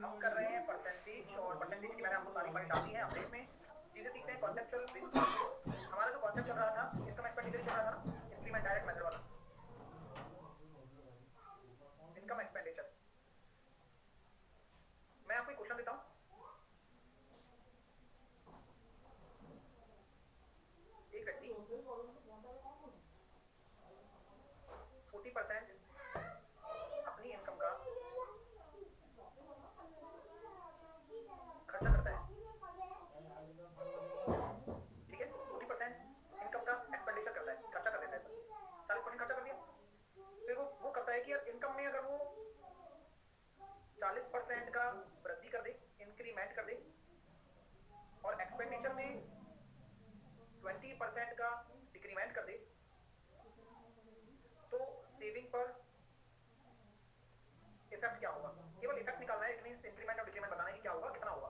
हम कर रहे हैं परसेंटेज, और परसेंटेज की मैंने आपको सारी फाइल डाली है। अपडेट में चीजें सीखते हैं, कॉन्सेप्चुअल बेसिक। हमारा जो कॉन्सेप्ट चल रहा था, इनकम एक्सपेंडिचर चल रहा था ना, इंक्रीमेंट डायरेक्ट मेथड वाला, इनकम एक्सपेंडिचर। मैं आपको एक क्वेश्चन देता हूँ, एक व्यक्ति 40% अपनी इनकम का खर्चा करता है, ठीक है? 40% इनकम का एक्सपेंडिचर करता है, खर्चा कर देता है, 40% खर्चा कर दिया। फिर वो करता है कि यार इनकम में अगर वो 40% का वृद्धि कर दे, इंक्रीमेंट कर दे, और एक्सपेंडिचर में 20% का डिक्रीमेंट कर दे, तो सेविंग पर इफेक्ट क्या होगा? केवल इफेक्ट निकालना है, इट मींस इंक्रीमेंट और डिक्रीमेंट बताना है कि क्या होगा, कितना होगा।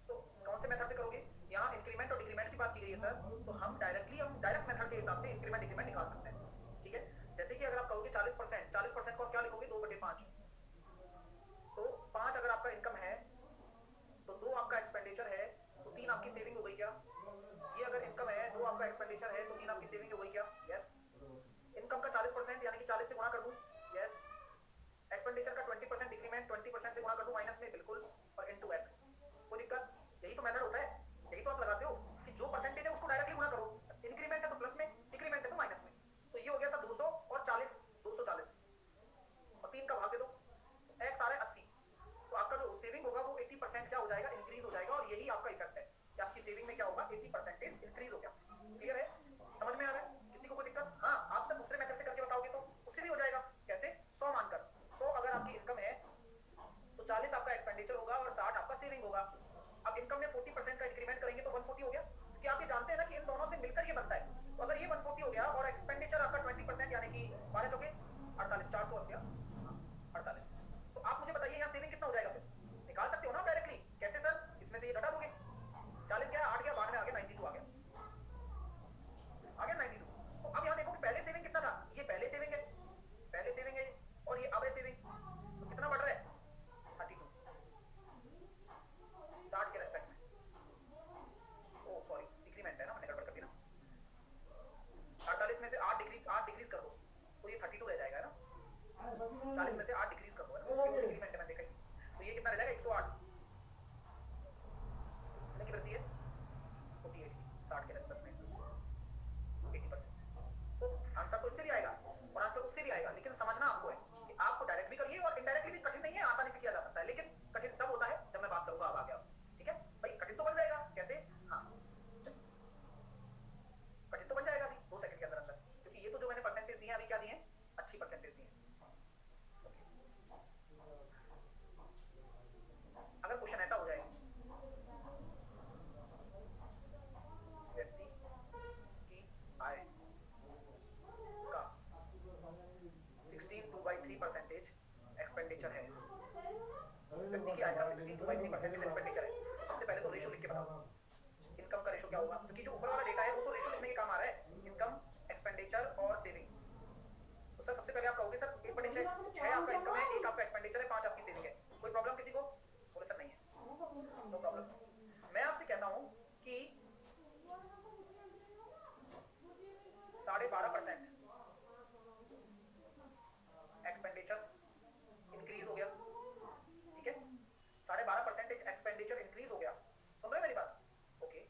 तो कौन से मेथड से करोगे? यहाँ इंक्रीमेंट और डिक्रीमेंट की बात की गई है सर, तो हम डायरेक्ट मेथड के हिसाब से इंक्रीमेंट डिक्रीमेंट निकाल सकते हैं, ठीक है? जैसे कि अगर आप कहोगे 40% को आप क्या लिखोगे? 2/5। तो 5 अगर आपका इनकम है तो 2 आपका एक्सपेंडिचर है, तो 3 आपकी सेविंग हो गई क्या? ये अगर इनकम है, 2 आपका एक्सपेंडिचर है, तो 3 आपकी सेविंग हो गई क्या? यस। इनकम का 40% यानी कि 40 से गुणा कर दूं? यस। एक्सपेंडिचर का 20% डिक्रीमेंट 20% से गुणा कर दूं माइनस में? बिल्कुल। और इनटू एक्स। कोई दिक्कत? यही तो मेथड होता है, यही तो आप लगाते हो कि जो परसेंटेज है उसको डायरेक्टली गुणा करो। इंक्रीमेंट है तो प्लस में, डिक्रीमेंट है तो माइनस में। तो ये हो गया सर 200 और 40, 240, और 3 का भाग दे दो, एक्स आ रहा है 80। तो आपका जो सेविंग होगा वो 80% क्या हो जाएगा? इंक्रीज हो जाएगा। और यही आपका इफेक्ट है कि आपकी सेविंग में क्या होगा? 80% इंक्रीज हो गया। क्लियर है? समझ में आ रहा है? किसी को कोई दिक्कत? हाँ, आप सर दूसरे मेथड से करके बताओगे तो उससे भी हो जाएगा। कैसे? 100 मानकर, 100 अगर आपकी इनकम है तो 40 आपका एक्सपेंडिचर होगा और 60 आपका सेविंग होगा। अब इनकम में 40% का इंक्रीमेंट करेंगे तो 140 हो गया। क्या आप ये जानते हैं ना कि इन दोनों से मिलकर ये बनता है? तो अगर ये 140 हो गया और एक्सपेंडिचर आपका 20% यानी कि 12 हो गए 48, 480, 48। तो आप मुझे बताइए यहाँ सेविंग कितना हो जाएगा? फिर निकाल सकते हो ना डायरेक्टली। कैसे सर? इसमें से ये घटा दोगे, 40 गया, 8 गया, बाद में आ गया 92 आ गया, 92। तो अब यहाँ देखो कि पहले सेविंग कितना था? ये पहले सेविंग है, पहले सेविंग है, और ये अब है सेविंग। तो कितना बढ़ रहा है? 32, 60 के रेस्पेक्ट में। ओ सॉरी, डिक्रीमेंट है ना, मैंने गड़बड़ कर दी ना। 48 में से 8 डिक्रीज कर दो तो ये 32 रह जाएगा ना। 40 में से 8 डिक्रीज कर दो, है ना, डिक्रीमेंट है, मैंने देखा ही। तो ये कितना रह जाएगा? 108। कितने की वृद्धि है? 48 की, 60 के रेस्पेक्ट में 80%। तो आंसर तो इससे भी आएगा और आंसर उससे भी आएगा, लेकिन समझना आपको है कि आपको डायरेक्ट भी करिए और इनडायरेक्टली भी। कठिन नहीं है, आसानी से किया जा सकता है, लेकिन कठिन तब होता है जब मैं बात करूंगा। अब आ गया, ठीक है भाई? कठिन तो बन जाएगा। कैसे? हाँ, कठिन तो बन जाएगा अभी 2 सेकंड के अंदर अंदर, क्योंकि ये तो जो मैंने परसेंटेज दिए हैं अभी, क्या दिए हैं? अच्छी परसेंटेज दी है। अगर क्वेश्चन ऐसा हो जाए, व्यक्ति की आय का 16/3% एक्सपेंडिचर है, व्यक्ति की आय का 16/3% एक्सपेंडिचर है, तो सबसे पहले तो रेशो लिख के बताओ, इनकम का रेशो क्या होगा? क्योंकि जो ऊपर वाला डेटा है वो तो रेशो लिखने के काम आ रहा है, इनकम, एक्सपेंडिचर और सेविंग। तो सर सबसे पहले आप कहोगे सर 1/6 आपका इनकम है, 1 आपका एक्सपेंडिचर है, 5 आपकी सेविंग है। कोई प्रॉब्लम किसी को? बोले सर नहीं है, नो प्रॉब्लम। मैं आपसे कहता हूं कि 12.5% एक्सपेंडिचर इंक्रीज हो गया, ठीक है? 12.5% एक्सपेंडिचर इंक्रीज हो गया। सुन रहे मेरी बात? ओके।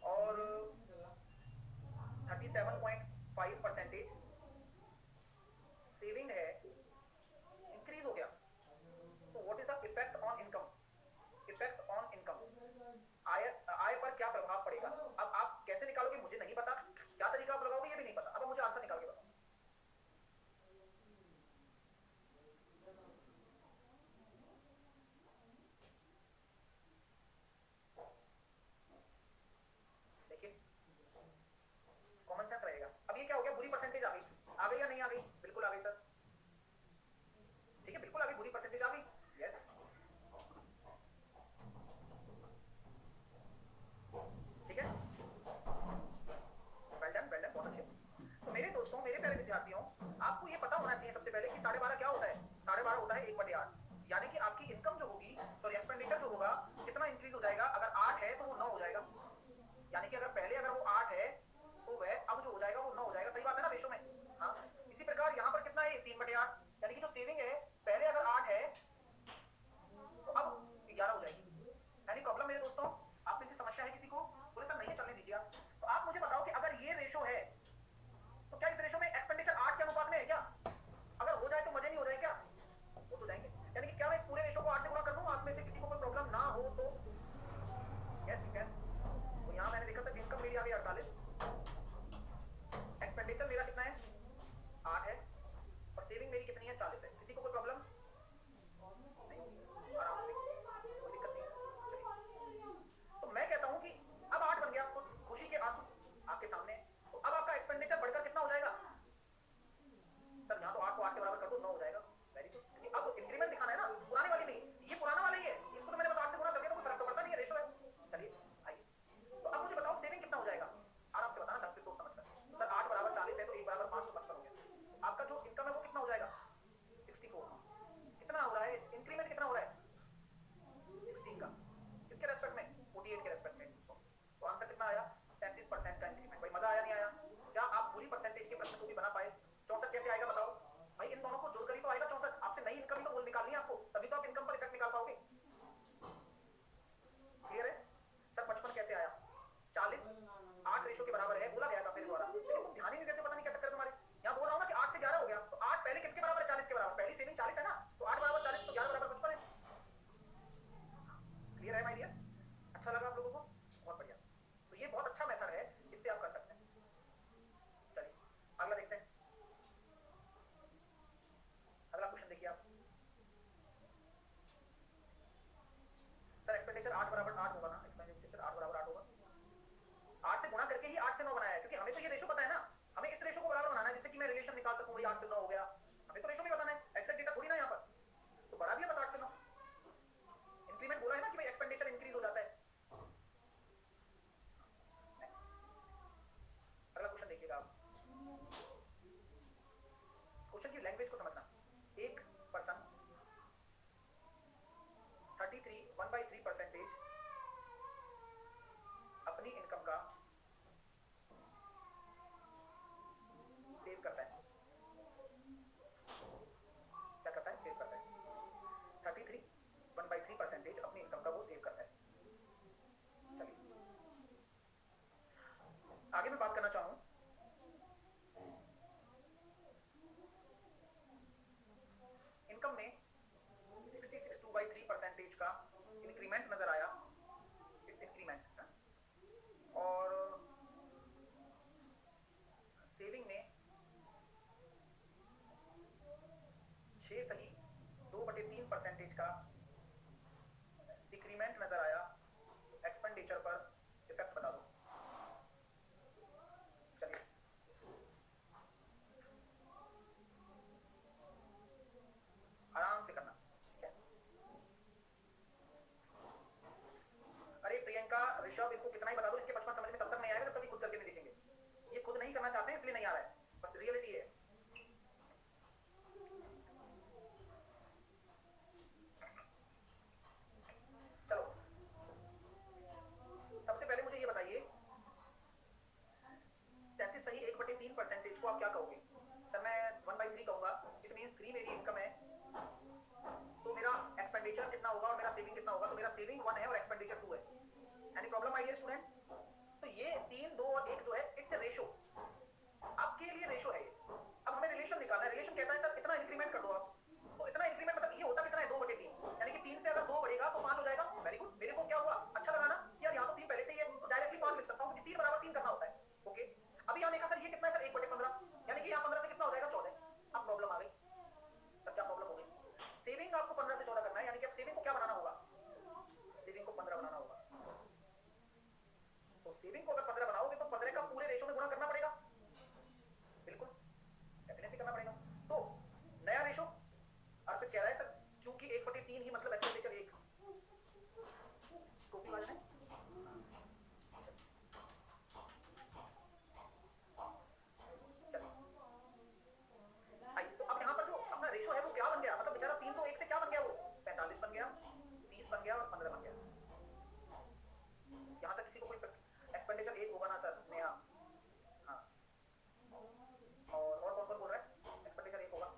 और सेविंग है पहले अगर 8 है तो अब 11 हो जाएगी। यानी प्रॉब्लम मेरे दोस्तों, आप में से समस्या है किसी को? बोले सर नहीं है, चलने दीजिए आप। तो आप मुझे बताओ कि अगर ये रेशो है तो क्या इस रेशो में एक्सपेंडिचर 8 के अनुपात में है क्या? अगर हो जाए तो मजे नहीं हो जाए क्या? हो तो जाएंगे। यानी कि क्या मैं इस पूरे रेशो को 8 से गुणा कर दूं? आप में से किसी को कोई प्रॉब्लम ना हो तो यस यू कैन। तो यहाँ मैंने देखा था इनकम मेरी आ गई 48, एक्सपेंडिचर मेरा कितना है 8 है, और सेविंग मेरी कितनी है 40 है। किसी को कोई प्रॉब्लम नहीं होगी, आराम से, कोई दिक्कत नहीं है। तो मैं कहता हूं कि अब 8 बन गया, खुद खुशी के आंसू आपके सामने। तो अब आपका एक्सपेंडिचर बढ़कर कितना हो जाएगा? सर यहाँ तो 8 को 8 के बराबर कर दो, 9 हो जाएगा। वेरी गुड, क्योंकि अब इंक्रीमेंट दिखाना है ना, पुराने वाली नहीं, ये पुराना वाला ही है, इसको तो मैंने बस 8 से गुणा कर दिया, तो कोई फर्क तो पड़ता नहीं है, रेशो है। चलिए आइए, तो अब मुझे बताओ सेविंग कितना हो जाएगा? आराम से बताना, ढंग से सोच समझकर। सर 8 बराबर 40 है तो 1 बराबर 5 तो 55 हो गया। आपका जो इनकम है वो कितना हो जाएगा? 64। कितना हो रहा है इंक्रीमेंट, कितना हो रहा है? 16 का। किसके रेस्पेक्ट में? 48 के रेस्पेक्ट में। तो आंसर कितना आया? 33% का इंक्रीमेंट। भाई मजा आया नहीं आया? क्या आप पूरी परसेंटेज के प्रश्न को भी बना पाए? 64 कैसे आएगा बताओ भाई? इन दोनों को जोड़कर ही तो आएगा 64। आपसे नई इनकम तो निकालनी है आपको, तभी तो आप इनकम पर इफेक्ट निकाल पाओगे। क्लियर है? सर 55 कैसे आया? 40 8 रेशो के बराबर है, बोला गया था मेरे द्वारा, लेकिन तुम ध्यान ही नहीं देते, पता नहीं क्या चक्कर तुम्हारे। यहाँ बोल रहा हूँ ना कि 8 से 11 हो गया, तो 8 पहले किसके बराबर है? 40 के बराबर। पहली सेविंग 40 है ना, तो 8 बराबर 40, तो 11 बराबर 55 है। क्लियर है माय डियर? अच्छा लगा आप लोगों को? बहुत बढ़िया। तो ये बहुत अच्छा मेथड है, इससे आप कर सकते हैं। चलिए अगला देखते हैं। अगला क्वेश्चन देखिए आप। सर एक्सपेंडिचर 8 बराबर 8 होगा ना? एक्सपेंडिचर 8 बराबर 8 होगा। 8 से गुणा करके ही 8 से 9 बनाया है, क्योंकि हमें तो ये रेशो पता है ना, हमें इस रेशो को बराबर बनाना है जिससे कि मैं रिलेशन निकाल सकूं, भाई 8 से 9 हो गया। हमें तो रेशो भी बताना है, एक्सेक्ट डेटा थोड़ी ना यहाँ पर। तो बढ़ा दिया बस 8 से 9। इंक्रीमेंट बोला है ना कि भाई एक्सपेंडिचर इंक्रीज हो जाता है। अगला क्वेश्चन देखिएगा आप। क्वेश्चन की लैंग्वेज को समझना। एक पर्सन 33 1/3% अपनी इनकम का सेव करता है। क्या करता है? सेव करता है। 33 1/3% अपनी इनकम का वो सेव करता है। चलिए आगे मैं बात करना चाहूँ, इनकम में 66 2/3% का इंक्रीमेंट नजर आया, इस इंक्रीमेंट, और सेविंग में 6 सही 2/3% का डिक्रीमेंट नजर आया। एक्सपेंडिचर पर इफेक्ट बता दो। चलिए आराम से करना, ठीक है? अरे प्रियंका, ऋषभ, इनको कितना ही बता दो, इनके 55 समझ में तब तक नहीं आएगा जब तक ये खुद करके नहीं देखेंगे। ये खुद नहीं करना चाहते हैं इसलिए नहीं आ रहा है, बस रियलिटी है। चलो सबसे पहले मुझे ये बताइए, 33 सही 1/3% को आप क्या कहोगे? सर मैं 1/3 कहूंगा। इट मींस 3 मेरी इनकम है, तो मेरा एक्सपेंडिचर कितना होगा और मेरा सेविंग कितना होगा? तो मेरा सेविंग 1 है और एक्सपेंडिचर 2 है। Any problem my dear student? तो ये 3 2 और 1 जो है इट्स अ रेशो, आपके लिए रेशो है ये। अब हमें रिलेशन निकालना है। रिलेशन कहता है सर इतना इंक्रीमेंट कर दो आप, तो इतना इंक्रीमेंट मतलब ये होता कितना है? 2/3, यानी कि 3 से अगर 2 बढ़ेगा तो 5 हो जाएगा। वेरी गुड, मेरे को क्या हुआ? अच्छा लगा ना यार, यहाँ तो 3 पहले से ही है, तो डायरेक्टली 5 लिख सकता हूँ, क्योंकि 3 बराबर 3 करना होता है। ओके, अभी यहाँ देखा सर ये कितना है? सर 1/15, यानी कि यहाँ 15 से कितना हो जाएगा? 14। अब प्रॉब्लम आ गई। सर क्या प्रॉब्लम हो गई? सेविंग आपको 15 से 14 करना है, यानी कि अब सेविंग को क्या बनाना होगा? सेविंग को 15 बनाना होगा। तो सेविंग को अगर 15 बनाओगे तो 15 का पूरे रेशो में गुणा करना पड़ेगा। बिल्कुल डेफिनेटली करना पड़ेगा। तो नया रेशो अर्पित कह रहा है सर, क्योंकि 1/3 ही मतलब एक्सपेंडिचर 1। टोपी वाले ने तो अब यहाँ पर जो अपना रेशो है वो क्या बन गया? मतलब बेचारा 3 तो 1 से क्या बन गया? वो 45 बन गया, 30 बन गया और 15 बन गया। यहाँ तक किसी को कोई एक्सपेंडिचर 1 होगा ना सर? नेहा, हाँ, और कौन कौन बोल रहा है एक्सपेंडिचर 1 होगा?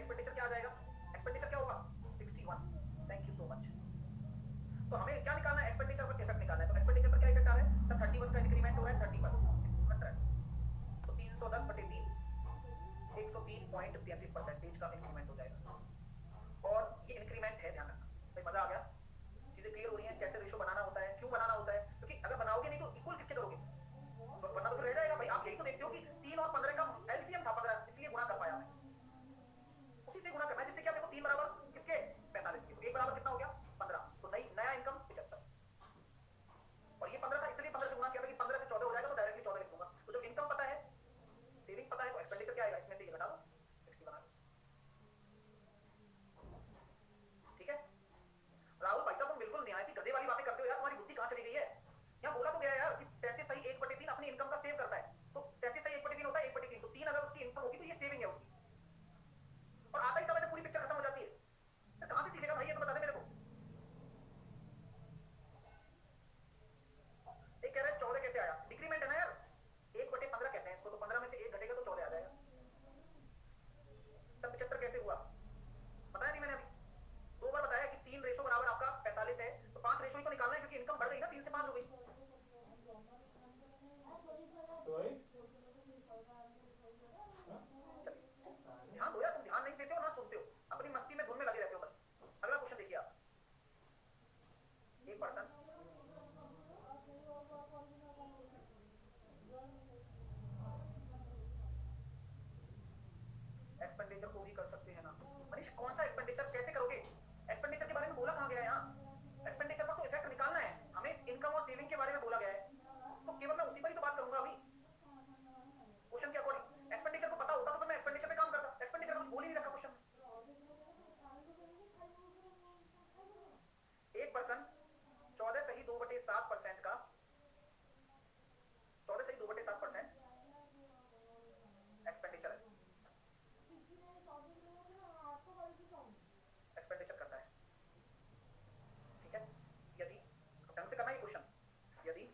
एक्सपेंडिचर क्या आ जाएगा, एक्सपेंडिचर क्या होगा 61। Thank you so much. तो हमें क्या निकालना है, एक्सपेंडिचर पर इफेक्ट निकालना है। तो एक्सपेंडिचर पर क्या इफेक्ट आ रहा है सर, 31 का इंक्रीमेंट हो रहा है 30 पर इंक्रीमेंट रहा है, तो 310 बटे 3 103.33% का इंक्रीमेंट हो जाएगा। और ये इंक्रीमेंट है, ध्यान रखना भाई, मजा आ गया, चीजें क्लियर हो रही हैं कैसे रेशो बनाना होता है, क्यों बनाना होता है, क्योंकि अगर बनाओगे नहीं तो इक्वल किसके करोगे, तो वरना तो फिर रह जाएगा भाई। आप यही तो देखते हो कि 3 और 15 का एलसीएम था 15, इसलिए गुणा कर पाया मैं, उसी से गुणा करना है, जिससे क्या देखो 3 बराबर किसके 45 के, तो 1 बराबर कितना हो गया 15, तो नया इनकम 75। और ये 15 था इसलिए 15 से गुणा किया था कि 15 से 14 हो जाएगा, तो डायरेक्टली 14 लिख दूंगा। तो जब इनकम पता है, सेविंग पता है, तो एक्सपेंडिचर क्या आएगा, इसमें से ये घटा दो 60 बना दो। ठीक है राहुल भाई साहब, तुम बिल्कुल निहायती गधे वाली बातें करते हो यार, तुम्हारी बुद्धि कहां चली गई है। यहाँ बोला तो गया यार कि 33 सही 1/3 अपनी इनकम का सेव करता है, तो 33 सही 1/3 होता है 1/3, तो 3 अगर उसकी इनकम होगी तो ये सेविंग है उसकी, और आता ही तब पूरी पिक्चर खत्म हो जाती है। तो कहां से सीखेगा भाई, ये तो बता दे मेरे को। एक कह रहे हैं 14 कैसे आया, डिक्रीमेंट है ना यार, 1/15 कहते हैं इसको, तो 15 में से 1 घटेगा तो 14 आ जाएगा। तब 75 कैसे हुआ बताया नहीं मैंने अभी, 2 बार बताया कि 3 रेशो बराबर आपका 45 है, तो 5 रेशो ही तो निकालना है, क्योंकि इनकम बढ़ गई ना, 3 से 5 हो गई। ध्यान दो यार, तुम ध्यान नहीं देते हो ना सुनते हो, अपनी मस्ती में धुन में लगे रहते हो बस। अगला क्वेश्चन देखिए आप, एक पर्सन एक्सपेंडिचर को भी कर सकते हैं ना मनीष, कौन सा एक्सपेंडिचर कैसे करोगे, एक्सपेंडिचर के बारे में बोला कहां गया है यहाँ, एक्सपेंडिचर पर तो इफेक्ट निकालना है हमें, इनकम और सेविंग के बारे में बोला गया है, तो केवल मैं उसी पर ही तो बात करूंगा अभी क्वेश्चन के अकॉर्डिंग। एक्सपेंडिचर को पता होता तो मैं एक्सपेंडिचर पे काम करता, एक्सपेंडिचर का कुछ बोल ही नहीं रखा क्वेश्चन। एक पर्सन 14 सही 2/7% का, 14 सही 2/7% एक्सपेंडिचर है, एक्सपेंडिचर करता है। ठीक है, यदि ढंग से करना है क्वेश्चन, यदि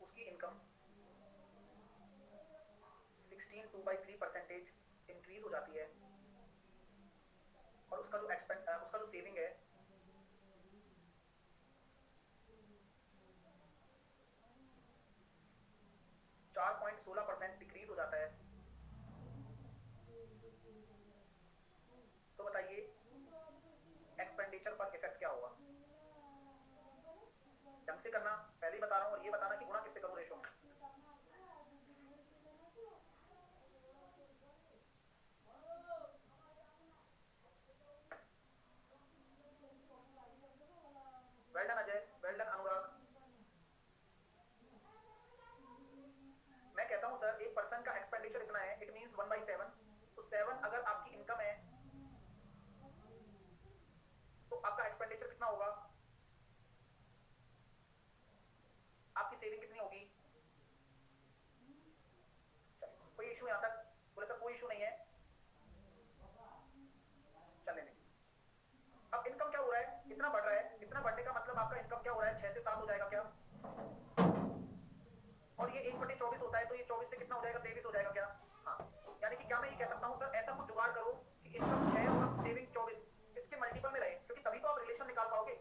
उसकी इनकम 16 2/3% इंक्रीज हो जाती है, और उसका जो उसका जो सेविंग है 4.16% डिक्रीज हो जाता है, तो बताइए एक्सपेंडिचर पर इफेक्ट क्या होगा। ढंग से करना, पहले ही बता रहा हूं, और ये बताना कि गुणा किससे करूं रेशो में। Well done Ajay, well done Anurag. मैं कहता हूं सर, एक पर्सन का एक्सपेंडिचर इतना है, इट मींस 1/7, तो 7 अगर आपकी इनकम है तो आपका एक्सपेंडिचर कितना होगा, आपकी सेविंग कितनी होगी। कोई इशू यहां तक, बोले सर कोई इशू नहीं है, चल लेने। अब इनकम क्या हो रहा है, इतना बढ़ रहा है, इतना बढ़ने का मतलब आपका इनकम क्या हो रहा है 6 से 7 हो जाएगा क्या, और ये 1/24 होता है, तो ये 24 से कितना हो जाएगा 23 हो जाएगा क्या। हाँ, यानी कि क्या मैं ये कह सकता हूँ सर, ऐसा कुछ जुगाड़ करो कि इनकम 6 और सेविंग 24 इसके मल्टीपल में रहे, क्योंकि तभी तो आप रिलेशन निकाल पाओगे।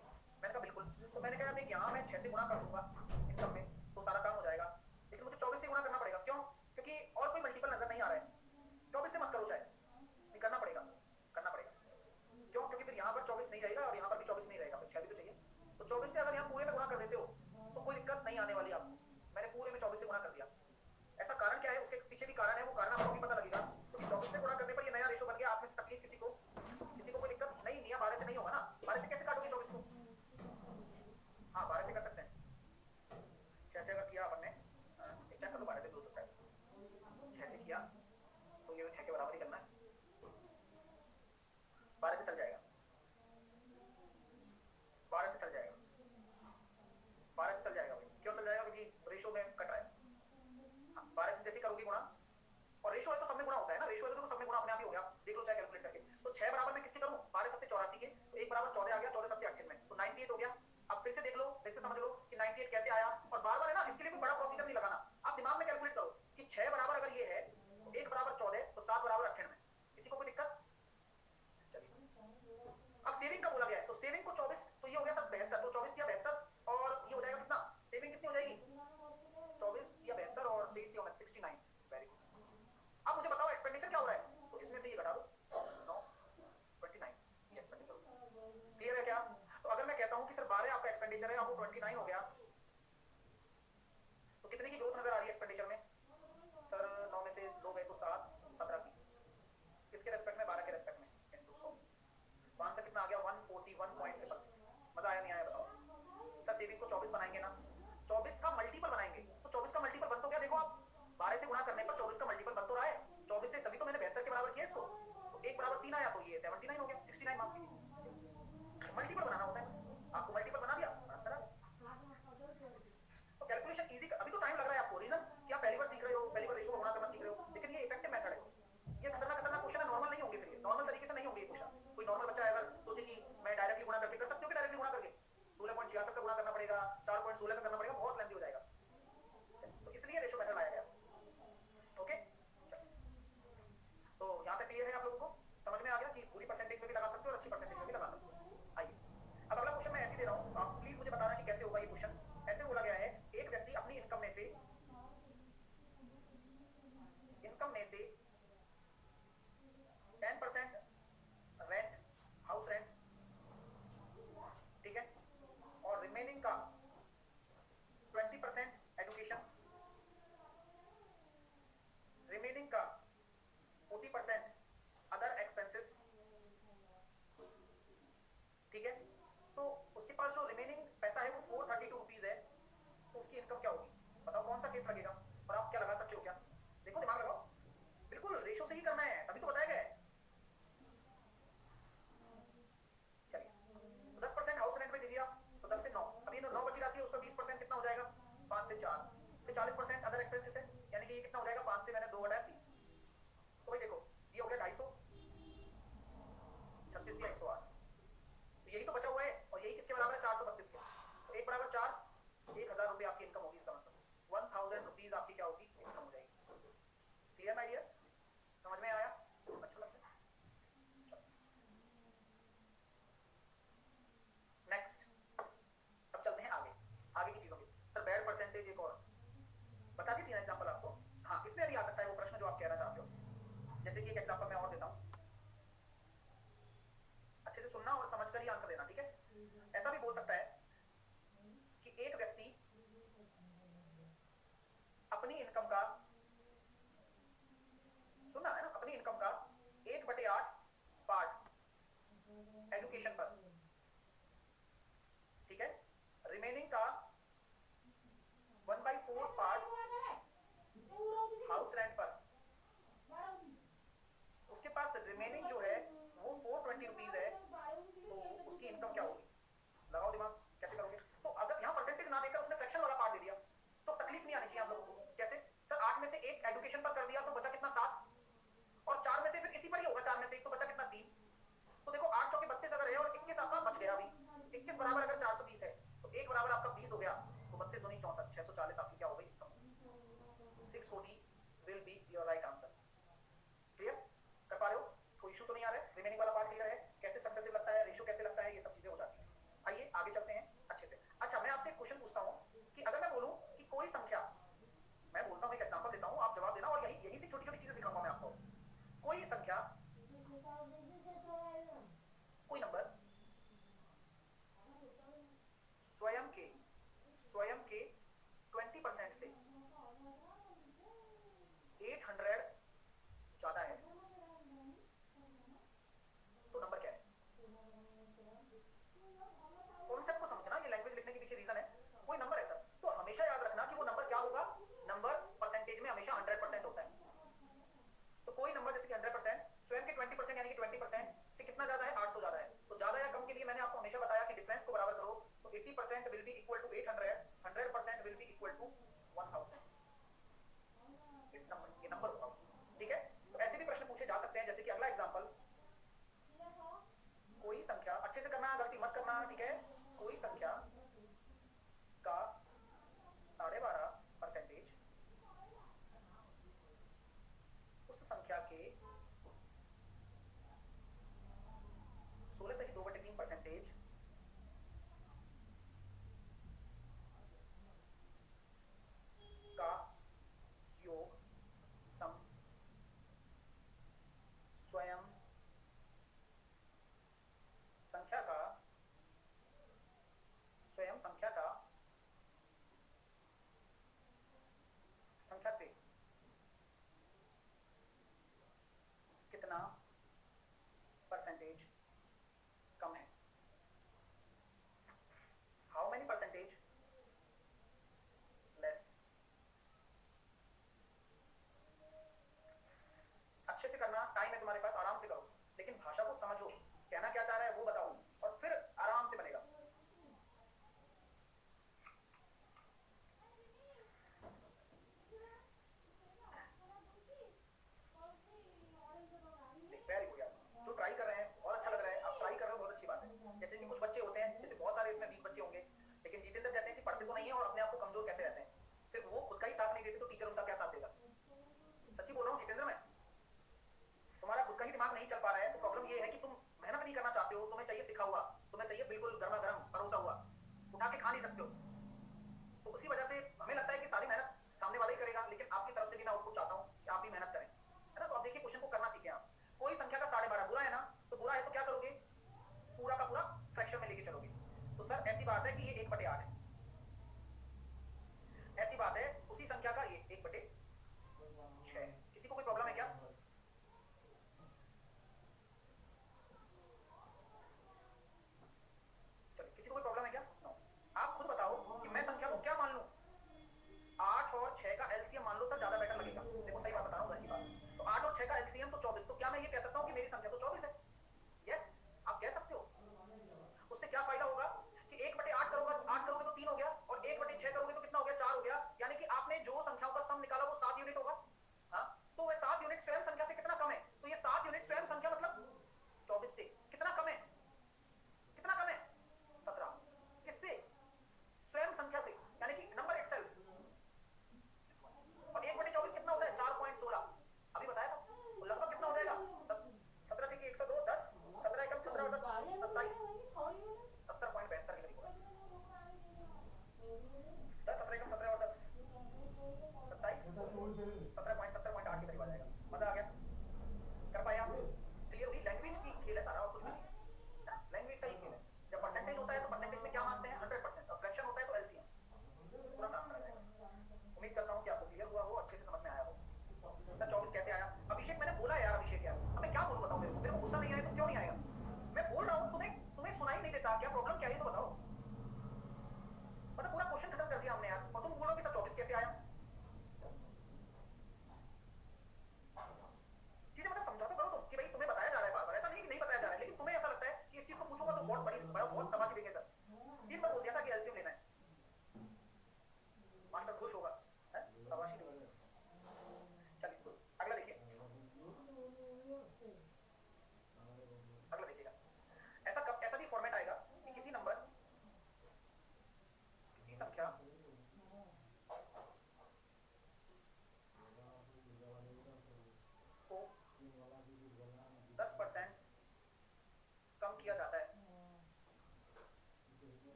मैंने कहा बिल्कुल, तो मैंने कहा देख यहाँ मैं 6 से गुणा कर दूंगा इनकम में, तो सारा काम हो जाएगा, लेकिन मुझे 24 से गुणा करना पड़ेगा, क्यों, क्योंकि और कोई मल्टीपल नजर नहीं आ रहा है, 24 से मत करो चाहे, नहीं करना पड़ेगा, करना पड़ेगा, क्यों, क्योंकि फिर यहाँ पर 24 नहीं रहेगा और यहाँ पर भी 24 नहीं रहेगा, फिर 6 भी तो चाहिए, तो 24 से अगर यहाँ पूरे में गुणा कर देते हो तो कोई दिक्कत नहीं आने वाली आपको। मैंने पूरे में 24 से गुणा कर दिया, ऐसा कारण क्या है, उसके पीछे भी कारण है, वो कारण आपको भी पता लगेगा, क्योंकि 24 से गुणा करने पर ये नया रेशो बन गया। आप में से तकलीफ किसी को कोई दिक्कत नहीं, 12 से नहीं होगा ना, 12 से कैसे काटोगे 24 को, हाँ 12 से कर सकते हैं, अब मुझे बताओ एक्सपेंडिचर क्या हो रहा है, तो इसमें से ये घटा दो 9 29 ये एक्सपेंडिचर। क्लियर है क्या? तो अगर मैं कहता हूं कि सर 12 आपका एक्सपेंडिचर है, आपको 29 हो गया, तो कितने की ग्रोथ नजर आ रही है एक्सपेंडिचर में? सर 9 में से 2 गए तो 7 17 की, किसके रेस्पेक्ट में? 12 के रेस्पेक्ट में इनटू 100। तो आंसर कितना आ गया? 141.6। मजा आया नहीं आया बताओ? सर सेविंग को 24 बनाएंगे ना, 24 का मल्टीपल बनाएंगे, तो 24 का मल्टीपल बन तो गया, देखो आप 12 से गुणा करने पर 24 का मल्टीपल बन तो रहा है 24 से, तभी तो मैंने 72 के बराबर किया इसको, तो 1 बराबर 3 आया, तो ये 79 हो गया, 69 माफ कीजिए। मल्टीपल बनाना होता है, आपको मल्टीपल बना दिया, आंसर आ गया। तो कैलकुलेशन इजी, अभी तो टाइम लग रहा है आपको, रीजन क्या पहली बार सीख रहे हो, पहली बार रेशो को गुणा करना सीख रहे हो, लेकिन ये इफेक्टिव मेथड है। ये खतरनाक खतरनाक क्वेश्चन है, नॉर्मल नहीं होंगे, फिर ये नॉर्मल तरीके से नहीं होंगे ये क्वेश्चन। कोई नॉर्मल बच्चा अगर सोचे कि मैं डायरेक्टली गुणा करके कर सकते हो कि डायरेक्टली गुणा करके 16.66 का गुणा करना पड़ेगा, 4.16 का करना पड़ेगा, बहुत लेंथी हो जाएगा, तो इसलिए रेशो मेथड लाया गया। ओके, तो यहाँ तक क्लियर है आप लोगों को? समझ में आ गया कि पूरी परसेंटेज में भी लगा सकते हो और अच्छी परसेंटेज में भी लगा सकते हो। आइए अब अगला क्वेश्चन मैं ऐसे दे रहा हूँ, आप प्लीज मुझे बताना कि कैसे होगा ये क्वेश्चन। ऐसे बोला गया है, एक व्यक्ति अपनी इनकम में से 10% रेंट, हाउस रेंट, ठीक है, और रिमेनिंग का 20% एजुकेशन, रिमेनिंग का 40% अदर एक्सपेंसेस, ठीक है। तो उसके पास जो रिमेनिंग पैसा है वो 432 रुपीज है, तो उसकी इनकम क्या होगी? बताओ कौन सा केस लगेगा और आप क्या लगा सकते हो? क्या देखो, दिमाग लगाओ, बिल्कुल रेशो से ही करना है, तभी तो बताया गया है। चलिए, तो 10% हाउस रेंट में दे दिया, तो 10 से 9, अभी 9 बची राशि है, उसका 20% कितना हो जाएगा? 5 से 4, फिर 40% अदर एक्सपेंसेस है, यानी कि ये कितना हो जाएगा? 5 से मैंने 2/3, तो भाई देखो ये हो गया 250, 36 या 108, तो यही तो बचा हुआ है, और यही किसके बराबर है? 432 के, तो 1 बराबर 4, 1000 रुपए आपकी इनकम होगी, इसका मतलब 1000 रुपीज आपकी क्या होगी? इनकम हो जाएगी। Clear my dear? समझ में आया? अच्छा लगता है। नेक्स्ट, अब चलते हैं आगे, आगे की चीजों की। सर बैड परसेंटेज एक और बता दी थी ना एग्जांपल आपको, हाँ इसमें भी आ सकता है वो प्रश्न जो आप कहना चाहते हो। जैसे कि एक एग्जांपल मैं और देता हूँ, अच्छे से सुनना और समझकर ही आंसर देना, ठीक है। ऐसा भी बोल सकता है कि एक व्यक्ति अपनी इनकम का, सुनना है ना, अपनी इनकम का 1/8 पार्ट एजुकेशन पर, ठीक है, रिमेनिंग का 1/4 पार्ट हाउस रेंट पर, उसके पास रिमेनिंग जो है वो 420 रुपीज है, तो उसकी इनकम क्या होगी? लगाओ दिमाग, कैसे करोगे? तो अगर यहाँ परसेंटेज ना देकर उसने फ्रैक्शन वाला पार्ट दे दिया, तो तकलीफ नहीं आनी चाहिए आप लोगों को। कैसे? सर 8 में से 1 एजुकेशन पर कर दिया, तो बचा कितना? 7, और 4 में से फिर इसी पर ही होगा, 4 में से 1, तो बचा कितना? 3। तो देखो 8 चौके 32 अगर है, और 21 आपका बच गया, अभी 21 बराबर अगर 420 है, तो 1 बराबर आपका 20 हो गया, तो 32 दूनी 64, 640 आपकी क्या हो गई? 640 will be your right answer. Clear कर पा रहे हो? कोई इशू तो नहीं आ रहा है? रिमेनिंग वाला पार्ट क्लियर है? कैसे सक्सेसिव लगता है, रेशो कैसे लगता है, ये सब चीजें हो जाती हैं। आइए आगे चलते हैं अच्छे से। अच्छा, मैं आपसे एक क्वेश्चन पूछता हूँ कि अगर मैं बोलूं कि कोई संख्या, मैं बोलता हूँ एक एग्जांपल देता हूँ, आप जवाब देना, और यही से छोटी छोटी चीजें सिखाऊंगा मैं आपको। कोई संख्या, कोई नंबर स्वयं के 20% से 800 ज्यादा है, तो नंबर क्या है? कॉन्सेप्ट को समझना, ये लैंग्वेज लिखने के पीछे रीजन है। कोई नंबर है सर, तो हमेशा याद रखना कि वो नंबर क्या होगा? नंबर परसेंटेज में हमेशा 100% होता है, तो कोई नंबर जैसे कि 100%, स्वयं के 20% यानी कि 20% से कितना ज्यादा है? 800 ज्यादा है, तो ज्यादा या कम के लिए मैंने आपको हमेशा बताया कि डिफरेंस को बराबर करो, तो 80% will be equal to 800, 100% will be equal to 1000। इस नंबर, ये नंबर होगा, ठीक है। तो ऐसे भी प्रश्न पूछे जा सकते हैं, जैसे कि अगला एग्जांपल, कोई संख्या, अच्छे से करना, गलती मत करना, ठीक है। कोई संख्या का 12.5% उस संख्या के 16 से ही 2/3%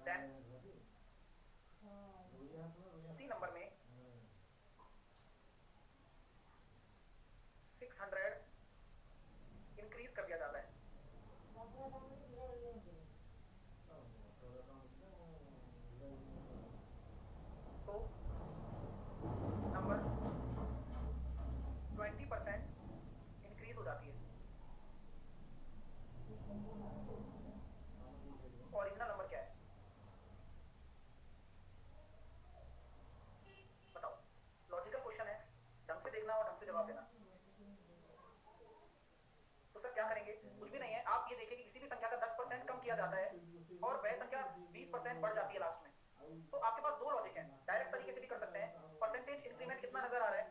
देन उसी नंबर में 600 इंक्रीज कर दिया जाता है। तो नंबर 20% इंक्रीज हो जाती है। ओरिजिनल नंबर क्या है बताओ? लॉजिकल क्वेश्चन है, ढंग से देखना और ढंग से जवाब देना। तो सर क्या करेंगे? कुछ भी नहीं है, आप ये देखिए कि किसी भी संख्या का 10% कम किया जाता है और वह संख्या 20% बढ़ जाती है लास्ट में। तो आपके पास दो लॉजिक है, डायरेक्ट तरीके से भी कर सकते हैं। परसेंटेज इंक्रीमेंट कितना नजर आ रहा है?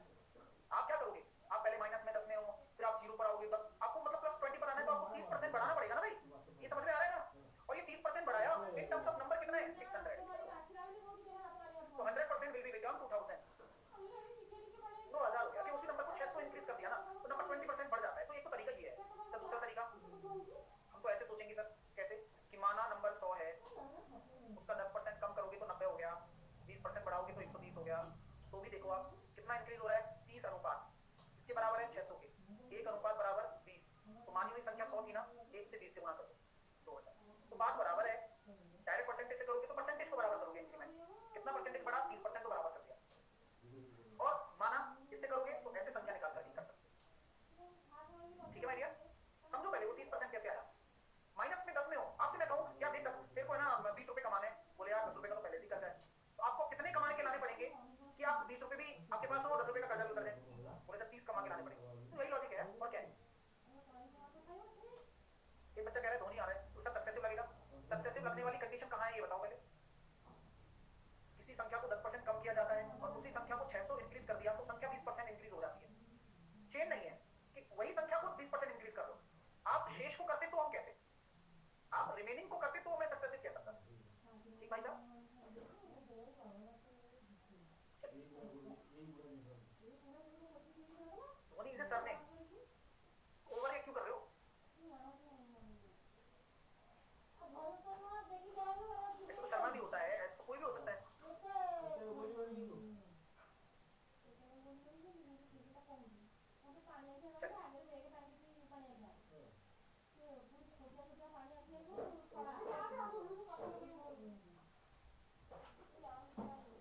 आप क्या करोगे? आप पहले माइनस में 10 में हो, फिर आप 0 पर आओगे, बस आपको मतलब प्लस 20 पर आना है तो आपको 30% बढ़ाना पड़ेगा ना भाई। ये समझ में आ रहा है ना? और ये 30% बढ़ाया इन टर्म्स ऑफ नंबर कितना है? 600। तो 100% विल बी रिटर्न 2000। 2000 हो गया कि उसी नंबर को 600 इंक्रीज कर दिया ना, तो नंबर 20% बढ़ जाता है। तो एक तो तरीका ये है। तो दूसरा तरीका हम तो ऐसे सोचेंगे सर, कैसे कि माना नंबर 100 है, उसका 10% कम करोगे तो 90 हो गया, 20% बढ़ाओगे तो 130 हो गया। तो भी देखो आप कितना इंक्रीज हो रहा है? 30 अनुपात इसके बराबर है 600 के, 1 अनुपात बराबर 20। तो मानी हुई संख्या 100 थी ना, 1 से 20 से गुणा कर दो, 2000। तो बात बराबर है। डायरेक्ट परसेंटेज से करोगे तो परसेंटेज को बराबर करोगे, इंक्रीमेंट कितना परसेंटेज बढ़ा? 30% को बराबर कर दिया। और माना इससे करोगे तो ऐसे संख्या निकाल कर सकते। ठीक है भाई भैया, समझो पहले वो 30% कैसे आया। माइनस में 10 में हो, आपसे मैं कहूँ क्या देख तेरे को है ना 20 रुपए कमाने, बोले यार 10 रुपए का तो पहले से ही कर्जा है, तो आपको कितने कमाने के लाने पड़ेंगे कि आप 20 रुपए भी आपके पास हो, 10 रुपए का कर्जा भी उतर जाए? बोले सर 30 कमा के लाने पड़ेंगे। तो वही लॉजिक है और क्या है। एक बच्चा कह रहा है धोनी आ रहा है, तो सर सक्सेसिव लगेगा। सक्सेसिव लगने वाली कंडीशन कहाँ है ये बताओ पहले? किसी संख्या को 10% कम किया जाता है और उसी संख्या को 600 इंक्रीज कर दिया तो संख्या 20% इंक्रीज हो जाती है। चेन नहीं है कि वही संख्या को 20% इंक्रीज कर दो। आप शेष को करते तो हम कहते, आप रिमेनिंग को करते तो मैं सक्सेसिव कह सकता। ठीक भाई साहब? धोनी इसे सर ने ओवर क्यों कर रहे हो? ऐसे तो शर्मा भी होता है, ऐसे तो कोई भी हो सकता है।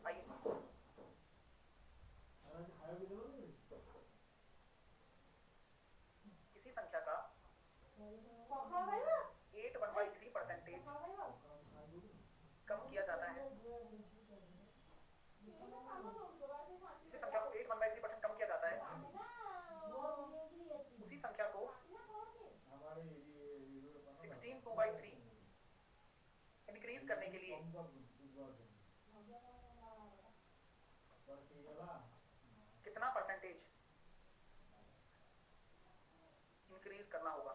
आइए किसी संख्या का 8/3% कम किया जाता है, किसी संख्या को 8/3% कम किया जाता है, उसी संख्या को 16/3 इंक्रीज करने के लिए कितना परसेंटेज इंक्रीज करना होगा?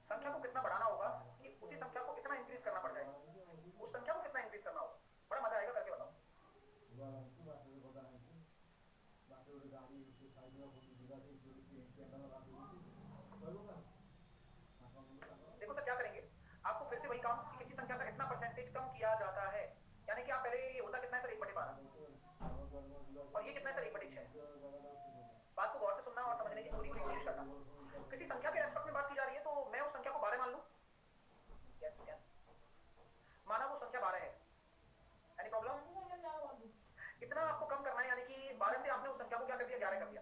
संख्या को कितना बढ़ाना होगा कि उसी संख्या को कितना इंक्रीज करना पड़ जाए? उस संख्या को कितना इंक्रीज करना होगा? बड़ा मजा आएगा, करके बताओ। देखो सर क्या करेंगे, आपको फिर से वही काम कि किसी संख्या का इतना परसेंटेज कम किया जाता है, यानी कि आप पहले ये होता कितना है सर? 1/12 और ये कितना है सर? 1/6। बात को गौर से सुनना और समझने की पूरी कोशिश करना। किसी संख्या के रेस्पेक्ट में बात की जा रही है तो मैं उस संख्या को 12 मान लूं। माना वो संख्या 12 है, एनी प्रॉब्लम? इतना आपको कम करना है, यानी कि 12 से आपने उस संख्या को क्या कर दिया? 11 कर दिया।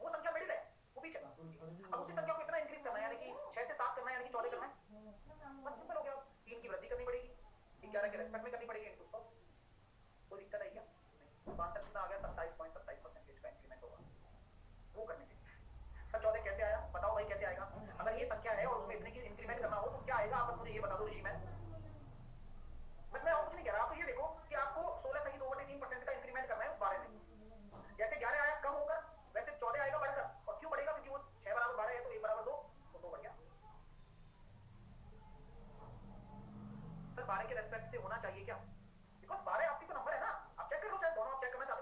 वो संख्या मिडिल है, वो पीछे। अब उसी संख्या को इतना इंक्रीज करना है, यानी कि 6 से 7 करना है, यानी कि 14 करना है। बस सिंपल हो गया। 3 की वृद्धि करनी पड़ेगी, 11 के रेस्पेक्ट में करनी पड़ेगी इनटू 100। कोई दिक्कत है क्या? नहीं। तो आंसर कितना आ गया? 27.27% का इंक्रीमेंट होगा वो करने के। सर 14 कैसे आया बताओ भाई? कैसे आएगा? अगर ये संख्या है और उसमें इतने की इंक्रीमेंट करना हो तो क्या आएगा? आप बस मुझे ये बता दो ऋषि मैन। बस मैं और कुछ नहीं कह रहा, आप तो ये देखो कि आपको 16 सही 2/3% का इंक्रीमेंट करना है उस बारे में। जैसे 11 आया कम होकर, वैसे 14 आएगा बढ़कर। और क्यों बढ़ेगा? क्योंकि वो 6 बराबर 12 है तो 1 बराबर 2, तो 2 बढ़ गया। सर 12 के रेस्पेक्ट से होना चाहिए क्या? बिकॉज 12 आपकी तो नंबर है ना, आप चेक कर लो, चाहे दोनों आप चेक करना चाहते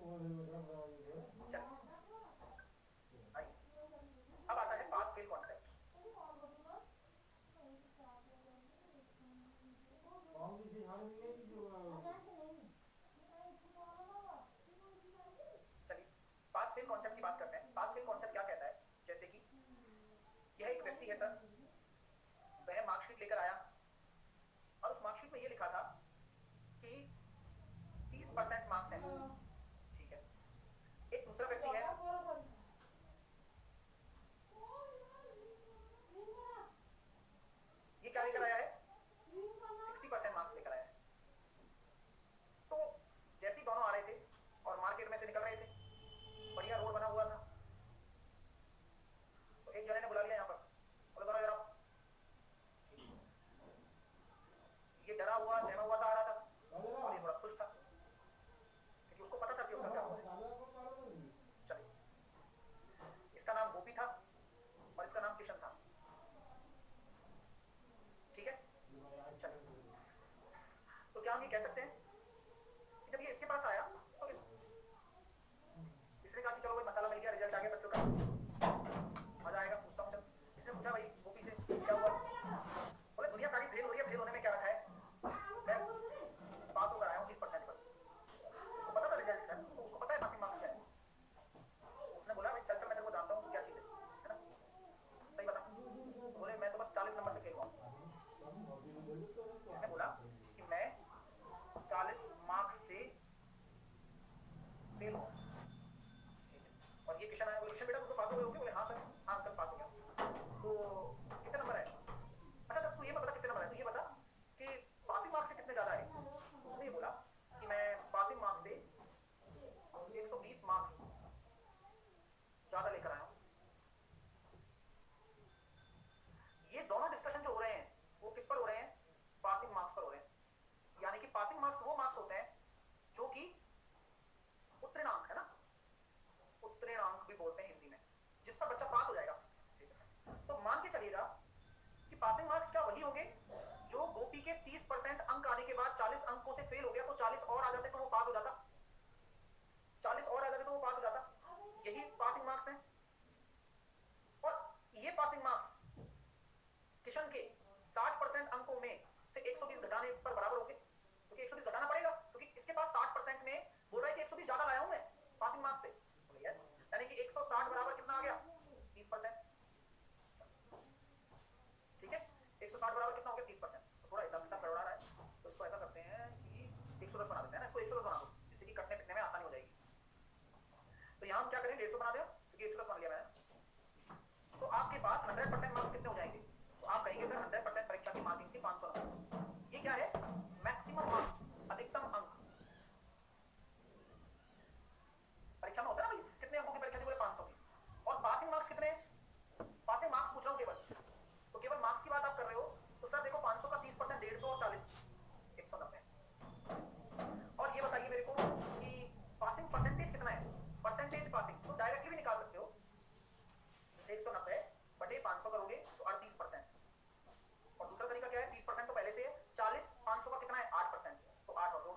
आइए, अब आता है पास फेल कॉन्सेप्ट। चलिए पास फेल कॉन्सेप्ट की बात करते हैं। पास फेल कॉन्सेप्ट क्या कहता है, जैसे कि यह एक व्यक्ति है सर, वह मार्कशीट लेकर आया और उस मार्कशीट में ये लिखा था कि 30% मार्क्स हैं, ठीक है। एक दूसरा व्यक्ति है, ये क्या लेकर आया है, 60% मार्क्स लेकर आया है। तो जैसे ही दोनों आ रहे थे और मार्केट में से निकल रहे थे, बढ़िया रोड बना हुआ था, तो एक जने ने बुला लिया यहाँ पर, बोले दोनों जरा, ये डरा हुआ सहमा हुआ था, आ रहा था, और ये थोड़ा खुश था क्योंकि उसको पता था कि उसका क्या हुआ है। चलिए, इसका नाम गोपी था और इसका नाम किशन था, ठीक है। चलिए, तो क्या हम ये कह सकते हैं कि जब ये इसके पास आया तो इसने कहा कि चलो भाई मसाला मिल गया, रिजल्ट आ गया बच्चों का, मजा आएगा, पूछता हूँ। चल, इसने पूछा भाई गोपी से क्या हुआ, बोले दुनिया सारी फेल हो रही है, फेल होने में क्या रखा है, मैं पास होकर आया हूँ 30% पर। उसको पता था रिजल्ट का, तो उसको पता है पासिंग मार्क्स क्या है। उसने बोला भाई चल चल, मैं तेरे को जानता हूँ क्या चीज है ना, सही बता। तो बोले मैं तो बस 40 नंबर से फेल हुआ हूँ। इसने बोला कि मैं 40 मार्क्स से फेल हुआ, और ये किशन आया, बोले किशन बेटा तुम तो पास हो गए होगे, बोले हाँ सर, हाँ अंकल पास हो गया। तो कितने नंबर है, अच्छा तू ये मत बता कितने नंबर है, तू ये बता कि पासिंग मार्क्स से कितने ज्यादा है। उसने ये बोला कि मैं पासिंग मार्क्स से 120 मार्क्स ज्यादा लेकर आया हूँ। ये दोनों डिस्कशन जो हो रहे हैं वो किस पर हो रहे हैं, पासिंग मार्क्स पर हो रहे हैं। यानी कि पासिंग मार्क्स वो मार्क्स होते हैं जो कि उत्तीर्णांक है ना, उत्तीर्णांक भी बोलते हैं हिंदी में, जिस पर बच्चा पास हो जाएगा। तो मान के चलिएगा कि पासिंग मार्क्स क्या वही होंगे जो गोपी के 30% अंक आने के बाद 40 अंकों से फेल हो गया, तो 40 और आ जाते तो वो पास हो जाता, 40 और आ जाते तो वो पास हो जाता, यही पासिंग मार्क्स है। और ये पासिंग मार्क्स किशन के 60% अंकों में से 120 घटाने पर बराबर होंगे, क्योंकि 120 घटाना पड़ेगा, क्योंकि इसके पास 60% में बोल रहा है कि 120 ज्यादा लाया हूं मैं पासिंग मार्क्स से, यस, यानी कि 160 बराबर कितना आ गया, 30%, ठीक है। 160 बराबर कितना हो गया, 30%। तो थोड़ा हिसाब किताब गड़बड़ा रहा है, तो इसको ऐसा करते हैं कि 110 बना देते हैं ना, इसको 110 बना दो, जिससे कि कटने पिटने में आसानी हो जाएगी। तो यहाँ हम क्या करें, 150 बना दें, क्योंकि 110 बन लिया मैंने। तो आपके पास 100% मार्क्स कितने हो जाएंगे, तो आप कहेंगे सर 100% परीक्षा की मार्किंग थी 500 नंबर। ये क्या है, मैक्सिमम मार्क्स, अधिकतम अंक। परीक्षा में होता है ना भाई, कितने अंकों की परीक्षा थी, बोले 500 की। और पासिंग मार्क्स कितने, पासिंग मार्क्स पूछ रहा हूँ केवल, तो केवल मार्क्स की बात आप कर रहे हो, तो सर देखो 500 का 30%, 150 और 40, 190। और ये बताइए मेरे को कि पासिंग परसेंटेज कितना है, परसेंटेज पासिंग तो डायरेक्टली भी निकाल सकते हो, 190 बटे 500 करोगे तो 38%। और दूसरा तरीका क्या है, 30% तो पहले से है, 40 500 का कितना है, 8%, तो 8 और 2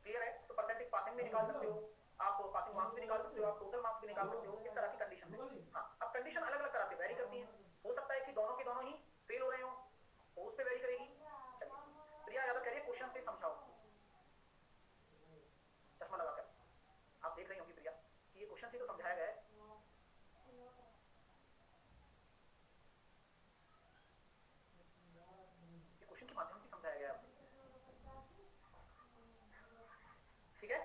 क्लियर है। तो परसेंटेज पासिंग में निकाल सकते हो आप, पासिंग मार्क्स भी निकाल सकते हो आप, टोटल मार्क्स भी निकाल सकते हो, इस तरह की कंडीशन में। हाँ, अब कंडीशन अलग अलग तरह से वेरी करती है, हो सकता है कि दोनों के दोनों ही फेल हो रहे हो, उस पे वेरी करेगी। चलिए, प्रिया यादव कह रही है क्वेश्चन से समझाओ, चश्मा लगाकर आप देख रही होंगी प्रिया कि ये क्वेश्चन से तो समझाया गया है। ये क्वेश्चन के माध्यम से समझाया गया है, ठीक है।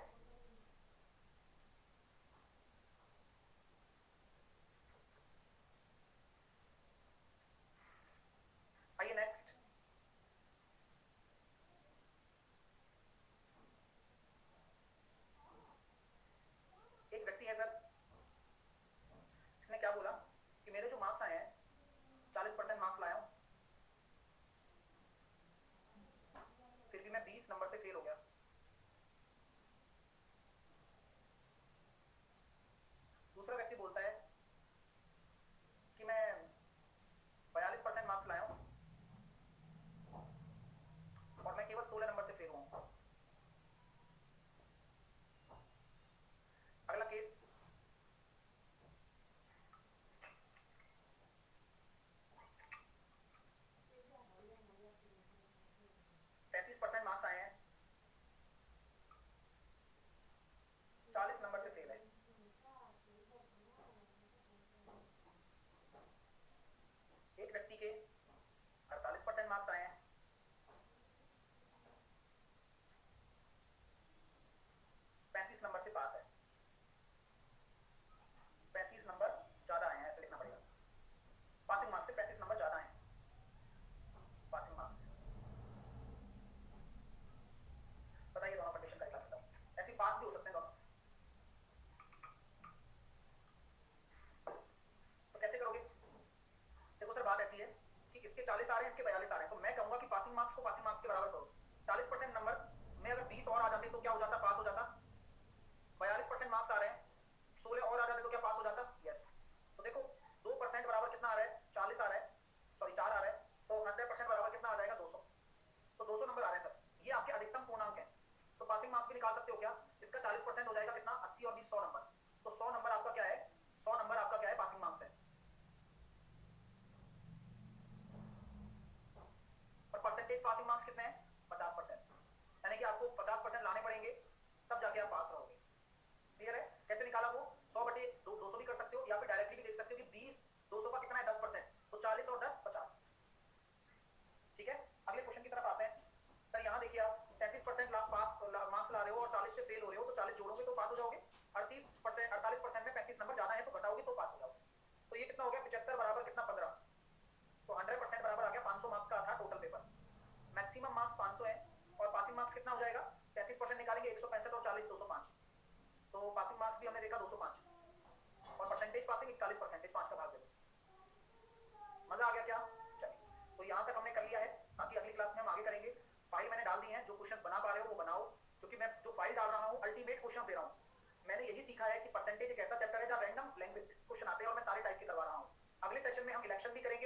देखिए 48% मार्क्स आए हैं, 35 नंबर से पास है, 35 नंबर ज्यादा आए हैं, ऐसे लिखना पड़ेगा। पासिंग मार्क्स से 35 नंबर ज्यादा आए हैं, पासिंग मार्क्स से। बताइए दोनों कंडीशन का क्या बताऊं, ऐसी पास भी हो सकते हैं दोनों। तो कैसे करोगे? देखो सर बात ऐसी है कि इसके 40 आ रहे हैं, इसके 42 आ रहे हैं, तो मैं कहूंगा कि पासिंग मार्क्स को पासिंग मार्क्स के बराबर करो। 40% नंबर में अगर 20 और आ जाते तो क्या हो जाता, पास हो जाता। 42% मार्क्स आ रहे हैं, 16 और आ जाते तो क्या पास हो जाता, यस। तो देखो 2% बराबर कितना आ रहा है, 40 आ रहा है, सॉरी 4 आ रहा है, तो 90% बराबर कितना आ जाएगा, 200। तो 200 नंबर आ रहे हैं सर, ये आपके अधिकतम पूर्णांक है। तो पासिंग मार्क्स भी निकाल सकते हो क्या, इसका 40% हो जाएगा कितना, 80 और 20 100 नंबर। तो 100 नंबर आपका क्या है, 100 नंबर आपका क्या है, पासिंग मार्क्स है। और परसेंटेज पासिंग मार्क्स कितने हैं, 50%, यानी कि आपको 50% लाने पड़ेंगे तब जाके आप पास रहोगे। क्लियर है? कैसे निकाला वो, 100 बटे 200 भी कर सकते हो, या फिर डायरेक्टली भी देख सकते हो कि 20 200 का कितना है, 10%, तो 40 और 10 50। ठीक है, अगले क्वेश्चन की तरफ आते हैं। सर यहाँ देखिए आप 33% मार्क्स ला रहे हो और 40 से फेल हो रहे हो, तो 40 जोड़ोगे तो पास हो जाओगे। 48% में 35 नंबर ज्यादा है तो घटाओगे तो पास हो जाओगे। तो ये कितना हो गया, 75 बराबर कितना, 15। तो 100% बराबर आ गया 500 मार्क्स का था टोटल पेपर। मैक्सिमम मार्क्स 500 है, और पासिंग मार्क्स कितना हो जाएगा, 33% निकालेंगे 165 और 40 205। तो पासिंग मार्क्स भी हमने देखा 205, और परसेंटेज पासिंग 41%, 5 का भाग दे दो। मजा आ गया क्या? चलिए, तो यहाँ तक हमने कर लिया है, बाकी अगली क्लास में हम आगे करेंगे। फाइल मैंने डाल दी है, जो क्वेश्चन बना पा रहे हो वो बनाओ, क्योंकि मैं जो फाइल डाल रहा हूँ अल्टीमेट क्वेश्चन दे रहा हूँ। मैंने यही सीखा है कि परसेंटेज एक ऐसा चैप्टर है जहाँ रैंडम लैंग्वेज क्वेश्चन आते हैं, और मैं सारे टाइप के करवा रहा हूँ। अगले सेशन में हम इलेक्शन भी करेंगे।